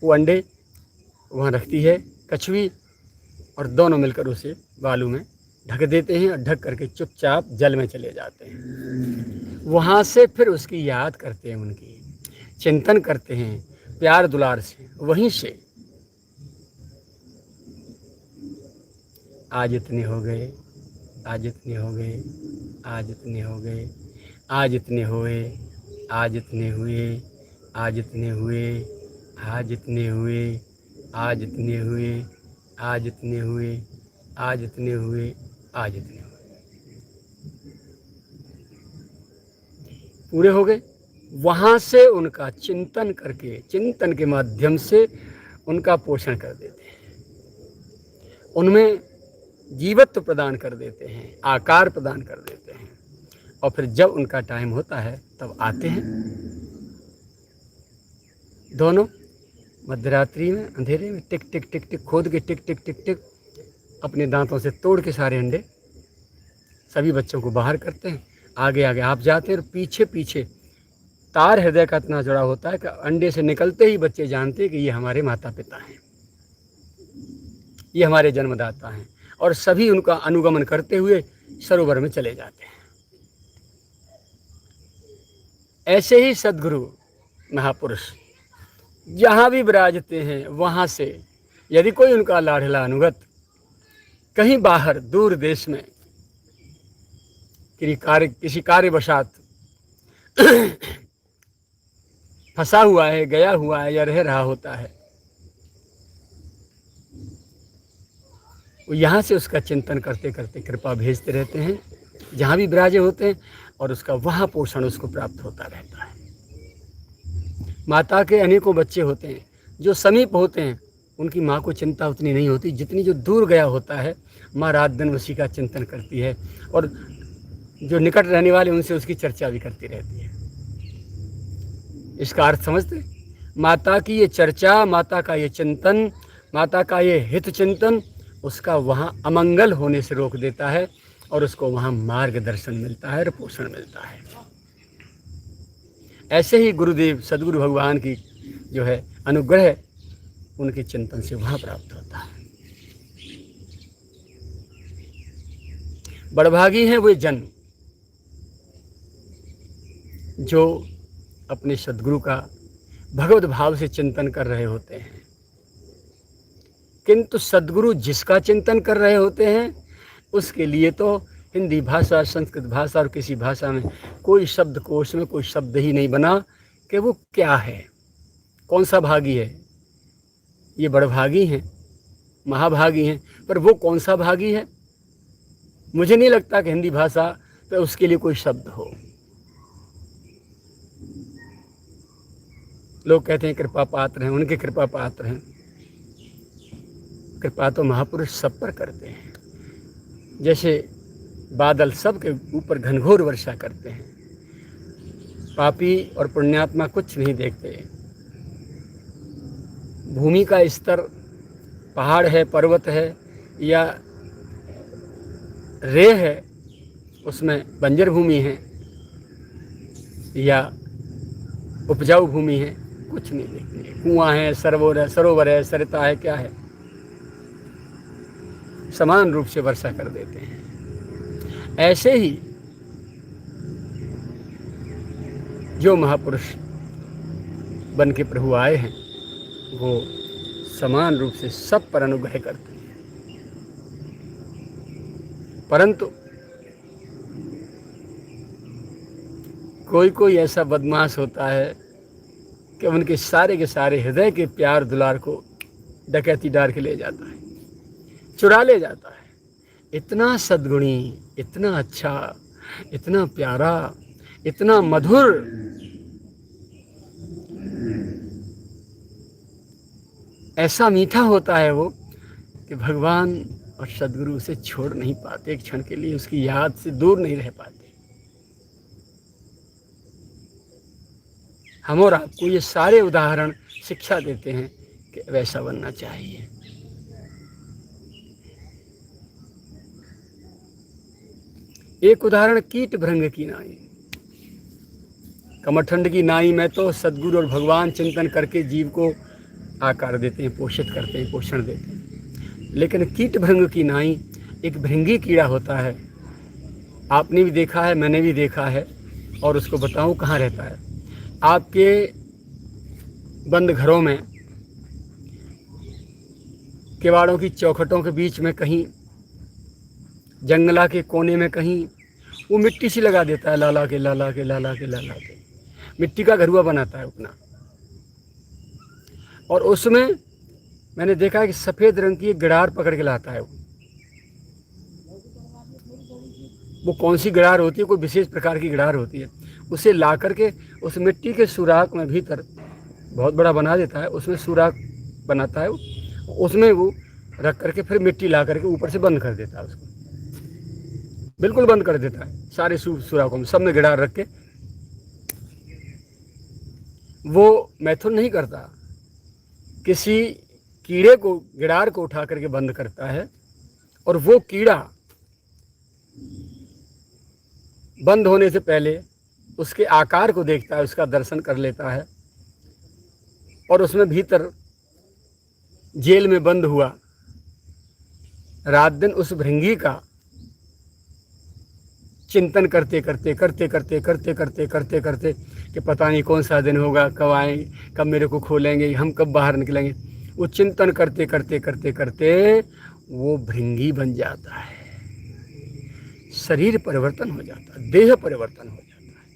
वो अंडे वहाँ रखती है कछुई, और दोनों मिलकर उसे बालू में ढक देते हैं और ढक करके चुपचाप जल में चले जाते हैं। वहाँ से फिर उसकी याद करते हैं, उनकी चिंतन करते हैं प्यार दुलार से। वहीं से आज इतने हो गए, आज इतने हो गए, आज इतने हो गए, आज इतने हुए, आज इतने हुए, आज इतने हुए, आज इतने हुए, आज इतने हुए, आज इतने हुए, आज इतने हुए, आज इतने हुए, पूरे हो गए। वहाँ से उनका चिंतन करके, चिंतन के माध्यम से उनका पोषण कर देते हैं, उनमें जीवत्व प्रदान कर देते हैं, आकार प्रदान कर देते हैं। और फिर जब उनका टाइम होता है तब आते हैं दोनों मध्यरात्रि में, अंधेरे में, टिक टिक टिक टिक खोद के, टिक टिक टिक टिक अपने दांतों से तोड़ के सारे अंडे सभी बच्चों को बाहर करते हैं। आगे आगे आप जाते हैं और पीछे पीछे तार हृदय का इतना जुड़ा होता है कि अंडे से निकलते ही बच्चे जानते हैं कि ये हमारे माता पिता हैं, ये हमारे जन्मदाता हैं, और सभी उनका अनुगमन करते हुए सरोवर में चले जाते हैं। ऐसे ही सद्गुरु महापुरुष जहाँ भी विराजते हैं, वहाँ से यदि कोई उनका लाडला अनुगत कहीं बाहर दूर देश में किसी कार्यवशात फंसा हुआ है, गया हुआ है या रह रहा होता है, वो यहाँ से उसका चिंतन करते करते कृपा भेजते रहते हैं जहाँ भी विराजे होते हैं, और उसका वहाँ पोषण उसको प्राप्त होता रहता है। माता के अनेकों बच्चे होते हैं जो समीप होते हैं, उनकी माँ को चिंता उतनी नहीं होती जितनी जो दूर गया होता है। माँ रात दिन उसी का चिंतन करती है, और जो निकट रहने वाले उनसे उसकी चर्चा भी करती रहती है। इसका अर्थ समझते? माता की ये चर्चा, माता का ये चिंतन, माता का ये हित चिंतन उसका वहाँ अमंगल होने से रोक देता है, और उसको वहाँ मार्गदर्शन मिलता है और पोषण मिलता है। ऐसे ही गुरुदेव सद्गुरु भगवान की जो है अनुग्रह उनके चिंतन से वहाँ प्राप्त होता है। बड़भागी हैं वे जन जो अपने सद्गुरु का भगवत भाव से चिंतन कर रहे होते हैं। किंतु सद्गुरु जिसका चिंतन कर रहे होते हैं उसके लिए तो हिंदी भाषा, संस्कृत भाषा और किसी भाषा में कोई शब्दकोश में कोई शब्द ही नहीं बना कि वो क्या है, कौन सा भागी है। ये बड़भागी हैं, महाभागी हैं, पर वो कौन सा भागी है? मुझे नहीं लगता कि हिंदी भाषा पे उसके लिए कोई शब्द हो। लोग कहते हैं कृपा पात्र हैं, उनके कृपा पात्र हैं। कृपा तो महापुरुष सब पर करते हैं, जैसे बादल सब के ऊपर घनघोर वर्षा करते हैं। पापी और पुण्यात्मा कुछ नहीं देखते। भूमि का स्तर पहाड़ है, पर्वत है या रेह है, उसमें बंजर भूमि है या उपजाऊ भूमि है, कुछ नहीं देखते। कुआं है, सरोवर है, सरिता है, क्या है, समान रूप से वर्षा कर देते हैं। ऐसे ही जो महापुरुष बन के प्रभु आए हैं वो समान रूप से सब पर अनुग्रह करते हैं। परंतु कोई कोई ऐसा बदमाश होता है कि उनके सारे के सारे हृदय के प्यार दुलार को डकैती डाल के ले जाता है, चुरा ले जाता है। इतना सद्गुणी, इतना अच्छा, इतना प्यारा, इतना मधुर, ऐसा मीठा होता है वो कि भगवान और सद्गुरु उसे छोड़ नहीं पाते, एक क्षण के लिए उसकी याद से दूर नहीं रह पाते। हम और आपको ये सारे उदाहरण शिक्षा देते हैं कि वैसा बनना चाहिए। एक उदाहरण कीट भृंग की नाई। कमरठंड की नाई में तो सद्गुरु और भगवान चिंतन करके जीव को आकार देते हैं, पोषित करते हैं, पोषण देते हैं। लेकिन कीट भृंग की नाई एक भृंगी कीड़ा होता है, आपने भी देखा है, मैंने भी देखा है, और उसको बताऊं कहाँ रहता है। आपके बंद घरों में, किवाड़ों की चौखटों के बीच में, कहीं जंगला के कोने में कहीं वो मिट्टी सी लगा देता है, लाला के मिट्टी का घरुआ बनाता है अपना। और उसमें मैंने देखा है कि सफ़ेद रंग की एक गिडार पकड़ के लाता है। वो कौन सी गिडार होती है, कोई विशेष प्रकार की गिडार होती है, उसे ला करके उस मिट्टी के सुराख में भीतर बहुत बड़ा बना देता है, उसमें सुराख बनाता है, उसमें वो रख करके फिर मिट्टी ला करके ऊपर से बंद कर देता है, उसको बिल्कुल बंद कर देता है। सारे सुराखों में सब में गिडार रख के वो मैथुन नहीं करता, किसी कीड़े को, गिडार को उठा करके बंद करता है, और वो कीड़ा बंद होने से पहले उसके आकार को देखता है, उसका दर्शन कर लेता है, और उसमें भीतर जेल में बंद हुआ रात दिन उस भृंगी का चिंतन करते करते कि पता नहीं कौन सा दिन होगा, कब आएंगे, कब मेरे को खोलेंगे, हम कब बाहर निकलेंगे। वो चिंतन करते वो भृंगी बन जाता है, शरीर परिवर्तन हो जाता है, देह परिवर्तन हो जाता है।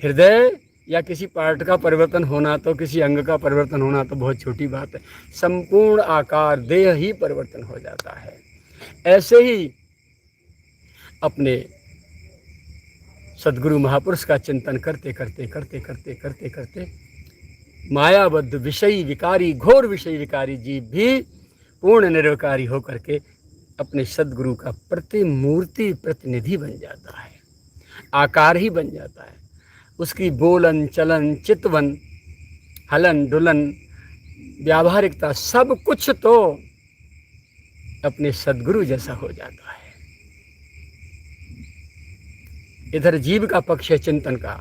हृदय या किसी पार्ट का परिवर्तन होना, तो किसी अंग का परिवर्तन होना तो बहुत छोटी बात है, संपूर्ण आकार देह ही परिवर्तन हो जाता है। ऐसे ही अपने सद्गुरु महापुरुष का चिंतन करते मायाबद्ध विषयी विकारी, घोर विषयी विकारी जीव भी पूर्ण निरवकारी होकर के अपने सद्गुरु का प्रतिमूर्ति, प्रतिनिधि बन जाता है, आकार ही बन जाता है। उसकी बोलन चलन, चितवन, हलन डुलन, व्यावहारिकता, सब कुछ तो अपने सद्गुरु जैसा हो जाता है। इधर जीव का पक्ष है चिंतन का,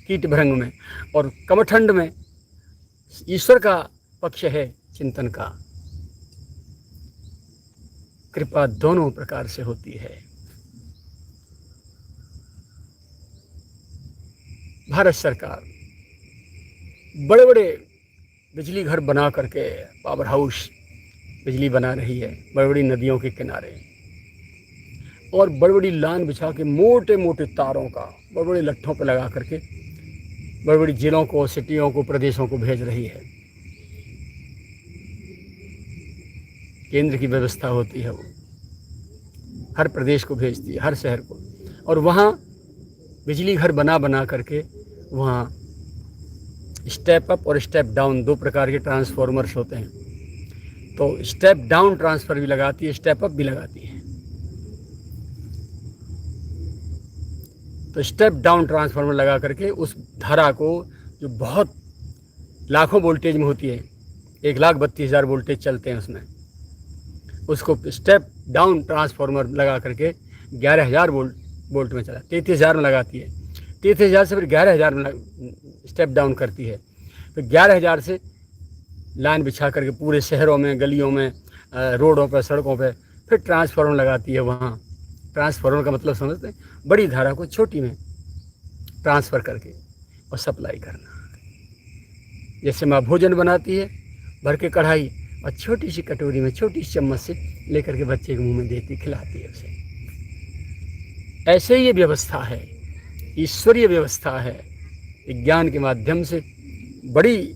कीट भृंग में, और कमठंड में ईश्वर का पक्ष है चिंतन का। कृपा दोनों प्रकार से होती है। भारत सरकार बड़े बड़े बिजली घर बना करके, पावर हाउस बिजली बना रही है बड़ी बड़ी नदियों के किनारे, और बड़ी बड़ी लाइन बिछा के मोटे मोटे तारों का बड़े बड़े लट्ठों पर लगा करके बड़ी बड़ी जिलों को, सिटियों को, प्रदेशों को भेज रही है। केंद्र की व्यवस्था होती है, वो हर प्रदेश को भेजती है, हर शहर को, और वहाँ बिजली घर बना करके वहाँ स्टेप अप और स्टेप डाउन, दो प्रकार के ट्रांसफॉर्मर्स होते हैं। तो स्टेप डाउन ट्रांसफर भी लगाती है, स्टेप अप भी लगाती है। तो स्टेप डाउन ट्रांसफार्मर लगा करके उस धारा को, जो बहुत लाखों वोल्टेज में होती है, 1,32,000 वोल्टेज चलते हैं उसमें, उसको स्टेप डाउन ट्रांसफार्मर लगा करके 11,000 वोल्ट में चला, 33,000 में लगाती है। 33,000 से फिर 11,000 में स्टेप डाउन करती है। फिर 11,000 से लाइन बिछा करके पूरे शहरों में, गलियों में, रोडों पर, सड़कों पर फिर ट्रांसफार्मर लगाती है। वहाँ ट्रांसफार्मर का मतलब समझते हैं, बड़ी धारा को छोटी में ट्रांसफ़र करके और सप्लाई करना। जैसे माँ भोजन बनाती है भर के कढ़ाई, और छोटी सी कटोरी में छोटी सी चम्मच से लेकर के बच्चे के मुंह में देती, खिलाती है उसे। ऐसे ही ये व्यवस्था है, ईश्वरीय व्यवस्था है। विज्ञान के माध्यम से बड़ी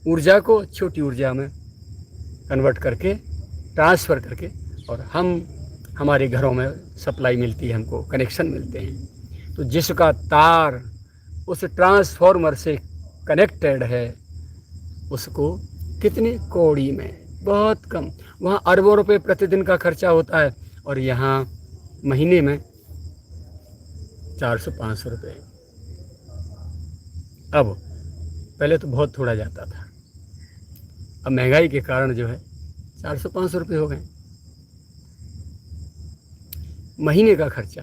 ऊर्जा को छोटी ऊर्जा में कन्वर्ट करके, ट्रांसफ़र करके, और हमारे घरों में सप्लाई मिलती है, हमको कनेक्शन मिलते हैं। तो जिसका तार उस ट्रांसफॉर्मर से कनेक्टेड है, उसको कितनी कौड़ी में, बहुत कम, वहाँ अरबों रुपए प्रतिदिन का खर्चा होता है, और यहाँ महीने में 400-500 रुपये। अब पहले तो बहुत थोड़ा जाता था, अब महंगाई के कारण जो है 400-500 रुपये हो गए महीने का खर्चा।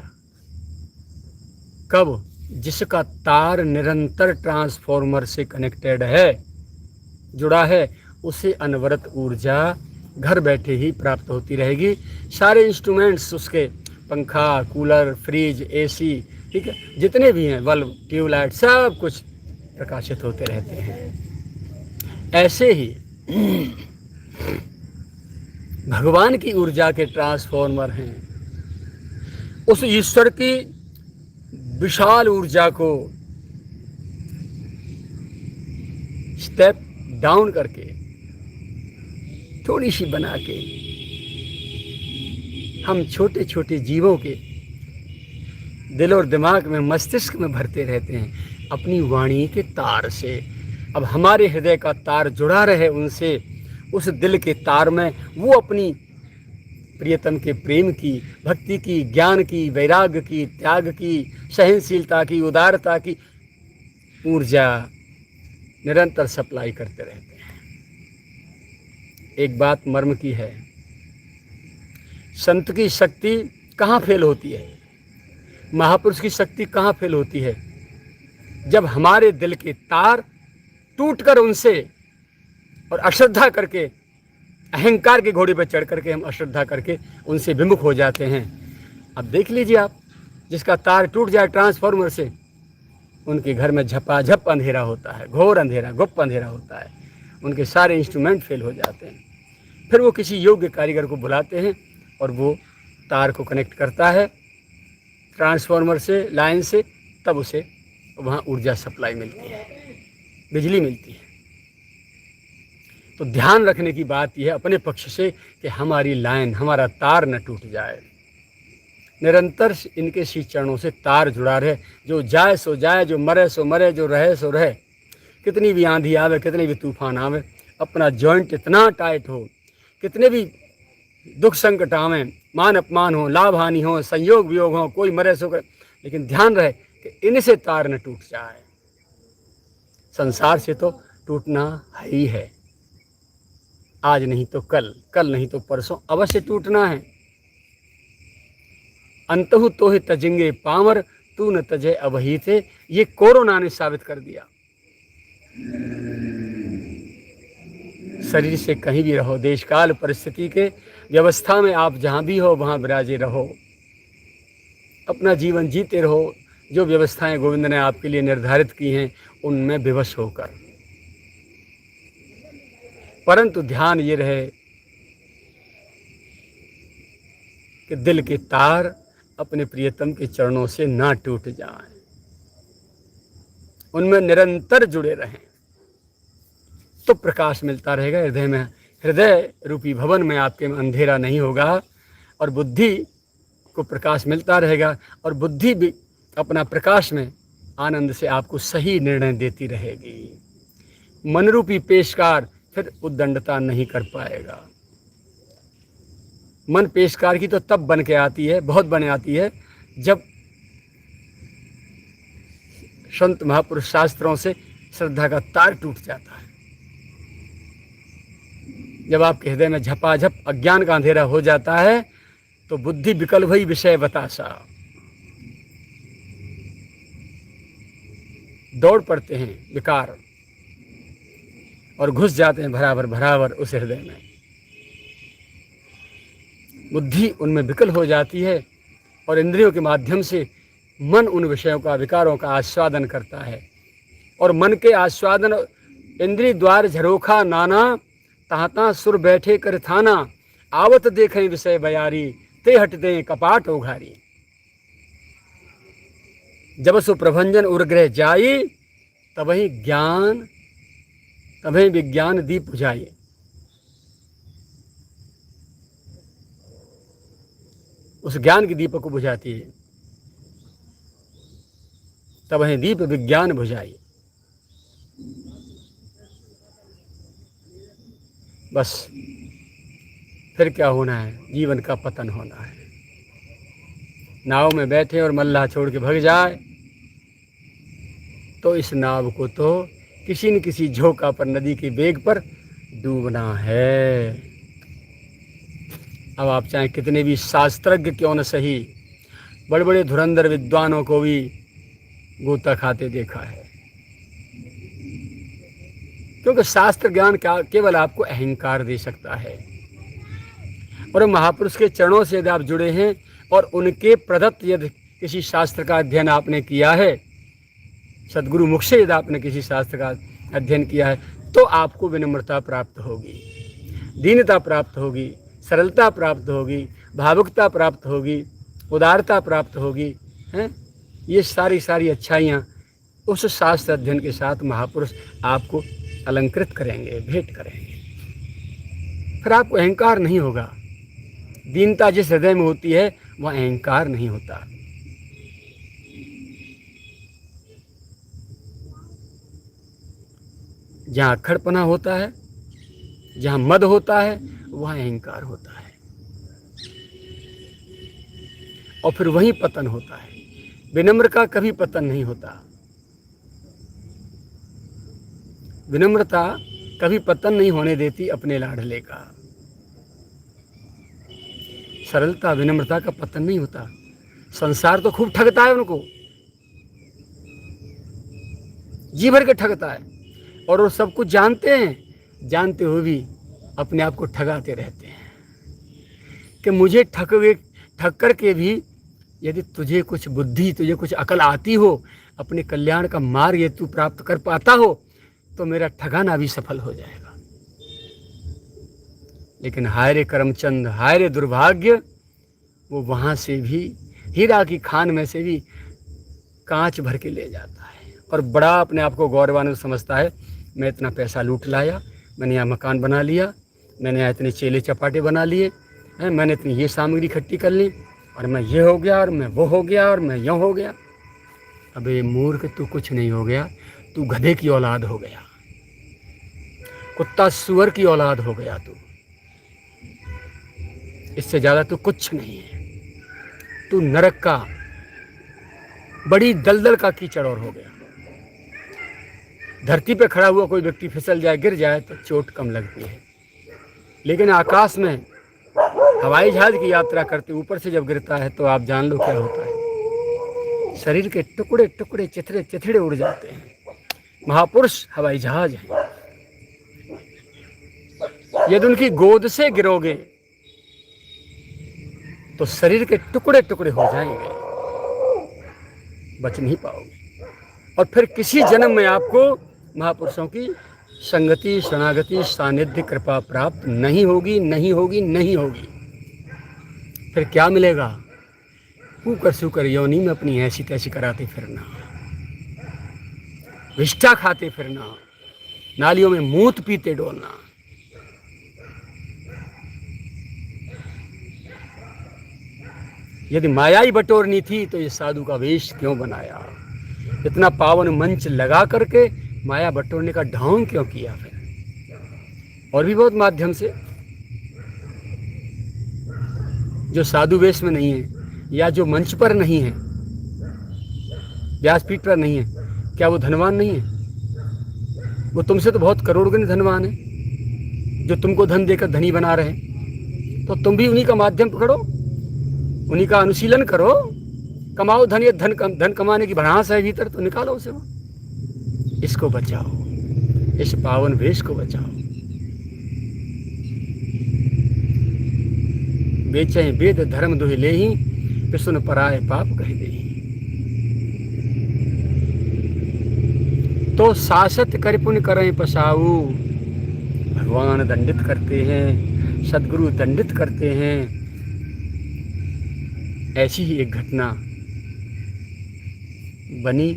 कब? जिसका तार निरंतर ट्रांसफॉर्मर से कनेक्टेड है, जुड़ा है उसे अनवरत ऊर्जा घर बैठे ही प्राप्त होती रहेगी। सारे इंस्ट्रूमेंट्स उसके, पंखा, कूलर, फ्रिज, एसी, ठीक है, जितने भी हैं, बल्ब, ट्यूबलाइट, सब कुछ प्रकाशित होते रहते हैं। ऐसे ही भगवान की ऊर्जा के ट्रांसफॉर्मर हैं। उस ईश्वर की विशाल ऊर्जा को स्टेप डाउन करके, थोड़ी सी बना के, हम छोटे छोटे जीवों के दिल और दिमाग में, मस्तिष्क में भरते रहते हैं अपनी वाणी के तार से। अब हमारे हृदय का तार जुड़ा रहे उनसे, उस दिल के तार में वो अपनी प्रियतम के प्रेम की, भक्ति की, ज्ञान की, वैराग्य की, त्याग की, सहनशीलता की, उदारता की ऊर्जा निरंतर सप्लाई करते रहते हैं। एक बात मर्म की है, संत की शक्ति कहाँ फेल होती है, महापुरुष की शक्ति कहाँ फेल होती है? जब हमारे दिल के तार टूटकर उनसे, और अश्रद्धा करके, अहंकार के घोड़े पर चढ़ करके हम अश्रद्धा करके उनसे विमुख हो जाते हैं। अब देख लीजिए आप, जिसका तार टूट जाए ट्रांसफार्मर से, उनके घर में झपाझप अंधेरा होता है, घोर अंधेरा, गुप्त अंधेरा होता है, उनके सारे इंस्ट्रूमेंट फेल हो जाते हैं। फिर वो किसी योग्य कारीगर को बुलाते हैं और वो तार को कनेक्ट करता है ट्रांसफार्मर से, लाइन से, तब उसे वहाँ ऊर्जा सप्लाई मिलती है, बिजली मिलती है। तो ध्यान रखने की बात यह है अपने पक्ष से कि हमारी लाइन, हमारा तार न टूट जाए। निरंतर इनके श्री चरणों से तार जुड़ा रहे, जो जाए सो जाए, जो मरे सो मरे, जो रहे सो रहे। कितनी भी आंधी आवे, कितने भी तूफान आवे, अपना जॉइंट इतना टाइट हो, कितने भी दुख संकट आवे, मान अपमान हो, लाभ हानि हो, संयोग वियोग हो, कोई मरे सो करे, लेकिन ध्यान रहे कि इनसे तार न टूट जाए। संसार से तो टूटना ही है, आज नहीं तो कल, कल नहीं तो परसों अवश्य टूटना है। अंतहु तो ही तजेंगे पामर, तू न तजे अवही थे, ये कोरोना ने साबित कर दिया। शरीर से कहीं भी रहो, देश काल परिस्थिति के व्यवस्था में आप जहाँ भी हो वहाँ विराजे रहो, अपना जीवन जीते रहो। जो व्यवस्थाएं गोविंद ने आपके लिए निर्धारित की हैं उनमें विवश होकर, परंतु ध्यान ये रहे कि दिल के तार अपने प्रियतम के चरणों से ना टूट जाएं, उनमें निरंतर जुड़े रहें, तो प्रकाश मिलता रहेगा हृदय में। हृदय रूपी भवन में आपके में अंधेरा नहीं होगा और बुद्धि को प्रकाश मिलता रहेगा, और बुद्धि भी अपना प्रकाश में आनंद से आपको सही निर्णय देती रहेगी। मन रूपी पेशकार फिर उद्दंडता नहीं कर पाएगा। मन पेशकार की तो तब बन के आती है, बहुत बन आती है, जब संत महापुरुष शास्त्रों से श्रद्धा का तार टूट जाता है, जब आपके हृदय में झपाझप अज्ञान का अंधेरा हो जाता है, तो बुद्धि विकल भई विषय बतासा, दौड़ पड़ते हैं विकार और घुस जाते हैं भरावर भरावर उस हृदय में। बुद्धि उनमें विकल हो जाती है और इंद्रियों के माध्यम से मन उन विषयों का, विकारों का आस्वादन करता है, और मन के आस्वादन इंद्रिय द्वार झरोखा नाना, ताता सुर बैठे कर थाना, आवत देखें विषय बयारी, ते हट दें कपाट उघारी। जब सो प्रभंजन उर्ग्रह जाई, तबही ज्ञान, तभी विज्ञान दीप बुझाइए। उस ज्ञान के दीपक को बुझाती है, तबही दीप विज्ञान बुझाइए। बस फिर क्या होना है, जीवन का पतन होना है। नाव में बैठे और मल्लाह छोड़ के भग जाए तो इस नाव को तो किसी न किसी झोंका पर, नदी के वेग पर डूबना है। अब आप चाहे कितने भी शास्त्रज्ञ क्यों न सही, बड़े बड़े धुरंधर विद्वानों को भी गोता खाते देखा है। क्योंकि शास्त्र ज्ञान क्या केवल आपको अहंकार दे सकता है। और महापुरुष के चरणों से यदि आप जुड़े हैं और उनके प्रदत्त यदि किसी शास्त्र का अध्ययन आपने किया है, सदगुरु मुख से यदि आपने किसी शास्त्र का अध्ययन किया है, तो आपको विनम्रता प्राप्त होगी, दीनता प्राप्त होगी, सरलता प्राप्त होगी, भावुकता प्राप्त होगी, उदारता प्राप्त होगी, हैं। ये सारी अच्छाइयाँ उस शास्त्र अध्ययन के साथ महापुरुष आपको अलंकृत करेंगे, भेंट करेंगे। फिर आपको अहंकार नहीं होगा। दीनता जिस हृदय में होती है वह अहंकार नहीं होता। जहाँ अक्खड़पना होता है, जहाँ मद होता है, वह अहंकार होता है और फिर वहीं पतन होता है। विनम्र का कभी पतन नहीं होता। विनम्रता कभी पतन नहीं होने देती अपने लाडले का। सरलता विनम्रता का पतन नहीं होता। संसार तो खूब ठगता है उनको, जी भर के ठगता है, और वो सब कुछ जानते हैं, जानते हुए भी अपने आप को ठगाते रहते हैं कि मुझे ठग कर के भी यदि तुझे कुछ बुद्धि, तुझे कुछ अकल आती हो, अपने कल्याण का मार्ग यदि तू प्राप्त कर पाता हो, तो मेरा ठगाना भी सफल हो जाएगा। लेकिन हाय रे करमचंद, हाय रे दुर्भाग्य, वो वहाँ से भी हीरा की खान में से भी कांच भर के ले जाता है और बड़ा अपने आप को गौरवान्वित समझता है। मैं इतना पैसा लूट लाया, मैंने यहाँ मकान बना लिया, मैंने यहाँ इतने चेले चपाटे बना लिए हैं, मैंने इतनी ये सामग्री इकट्ठी कर ली, और मैं ये हो गया, और मैं वो हो गया, और मैं यूँ हो गया। अबे मूर्ख, तू कुछ नहीं हो गया, तू गधे की औलाद हो गया, कुत्ता सुअर की औलाद हो गया तू। इससे ज़्यादा तू कुछ नहीं है। तू नरक का बड़ी दलदल का कीचड़ और हो गया। धरती पे खड़ा हुआ कोई व्यक्ति फिसल जाए, गिर जाए तो चोट कम लगती है, लेकिन आकाश में हवाई जहाज की यात्रा करते ऊपर से जब गिरता है तो आप जान लो क्या होता है। शरीर के टुकड़े टुकड़े, चिथड़े चिथड़े उड़ जाते हैं। महापुरुष हवाई जहाज हैं। यदि उनकी गोद से गिरोगे तो शरीर के टुकड़े टुकड़े हो जाएंगे, बच नहीं पाओगे। और फिर किसी जन्म में आपको महापुरुषों की संगति, शरणागति, सानिध्य, कृपा प्राप्त नहीं होगी, नहीं होगी, नहीं होगी। फिर क्या मिलेगा? कुकर सुकर योनि में अपनी ऐसी तैसी कराते फिरना, विष्ठा खाते फिरना, नालियों में मूत पीते डोलना। यदि माया ही बटोरनी थी तो ये साधु का वेश क्यों बनाया? इतना पावन मंच लगा करके माया बटोरने का ढोंग क्यों किया? फिर और भी बहुत माध्यम से जो साधु वेश में नहीं है या जो मंच पर नहीं है, व्यासपीठ पर नहीं है, क्या वो धनवान नहीं है? वो तुमसे तो बहुत करोड़ गुने धनवान है, जो तुमको धन देकर धनी बना रहे हैं। तो तुम भी उन्हीं का माध्यम पकड़ो, उन्हीं का अनुशीलन करो, कमाओ धन। ये धन कमाने की भड़ास है भीतर, तो निकालो उसे। वो इसको बचाओ, इस पावन वेश को बचाओ। बेचे वेद धर्म दुहि लेहि, पिसुन पराय पाप कहि देहि। तो सासत कर पुण्य करें पसाऊ। भगवान दंडित करते हैं, सदगुरु दंडित करते हैं। ऐसी ही एक घटना बनी